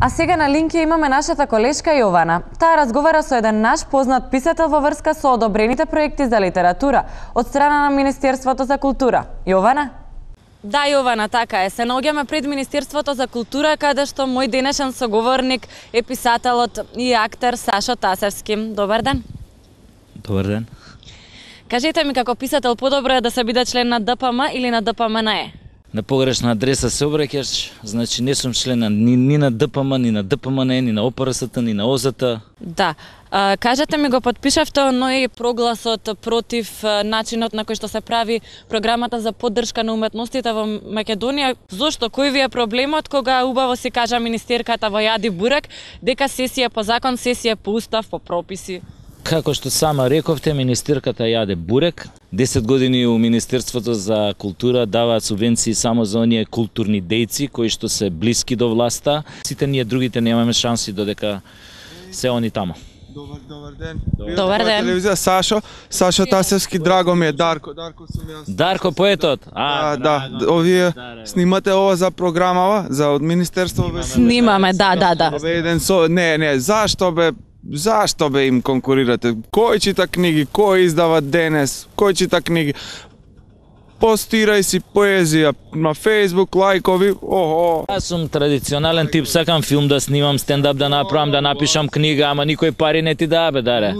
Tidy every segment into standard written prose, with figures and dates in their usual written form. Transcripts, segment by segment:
А сега на линк имаме нашата колешка Јована. Таа разговара со еден наш познат писател во врска со одобрените проекти за литература од страна на Министерството за култура. Јована? Да, Јована, така е. Се наоѓаме пред Министерството за култура, каде што мој денешен соговорник е писателот и актер Сашо Тасевски. Добар ден. Добар ден. Кажете ми, како писател, подобро е да се биде член на ДПМ или на ДПМНЕ? На погрешна адреса се обраќаш, значи не сум член ни на ДПМ, ни на ДПМНЕ, ни на ОПРС-та, ни на ОЗ-та. Да. Кажете ми, го подпишавте, но и прогласот против начинот на кој што се прави програмата за поддршка на уметностите во Македонија. Зошто? Кој ви е проблемот кога убаво си кажа министерката во Јади Бурек дека сесија по закон, сесија по устав, по прописи? Како што сама рековте, министерката Јаде Бурек 10 години у Министерството за култура даваат субвенции само за оние културни дејци кои што се блиски до власта. Сите ние другите немаме шанси додека се они таму. Добар ден. Добар ден. Телевизија Сашо Тасевски, драго ми е, Дарко сум јас. Дарко поетот. Да, овие снимате ова за програмава, за од Министерство. Снимаме, да. Зашто бе им конкурирате? Кој чита книги, кој издава денес, кој чита книги? Постирај си поезија на Facebook, лајкови, Јас сум традиционален тип, сакам филм да снимам, стендап да направам, да напишам книга, ама никој пари не ти даде, даре.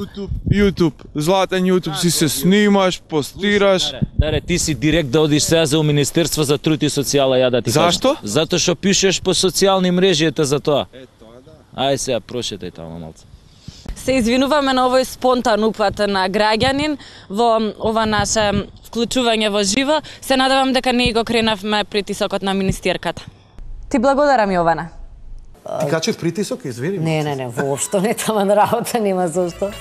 YouTube, златен YouTube, си се снимаш, постираш. Даре, ти си директ да одиш сега за Министерство за труд и социјала, ја да ти кажам. Зашто? Затоа што пишеш по социјални мрежи, ете за тоа. Ај сега, прошетај таму малце. Се извинуваме на овој спонтан упат на граѓанин во ова наше вклучување во живо. Се надевам дека не го кренавме притисокот на министерката. Ти благодарам, Јована. Ти качев притисок, извини. Не, воопшто не, таман работа нема зошто.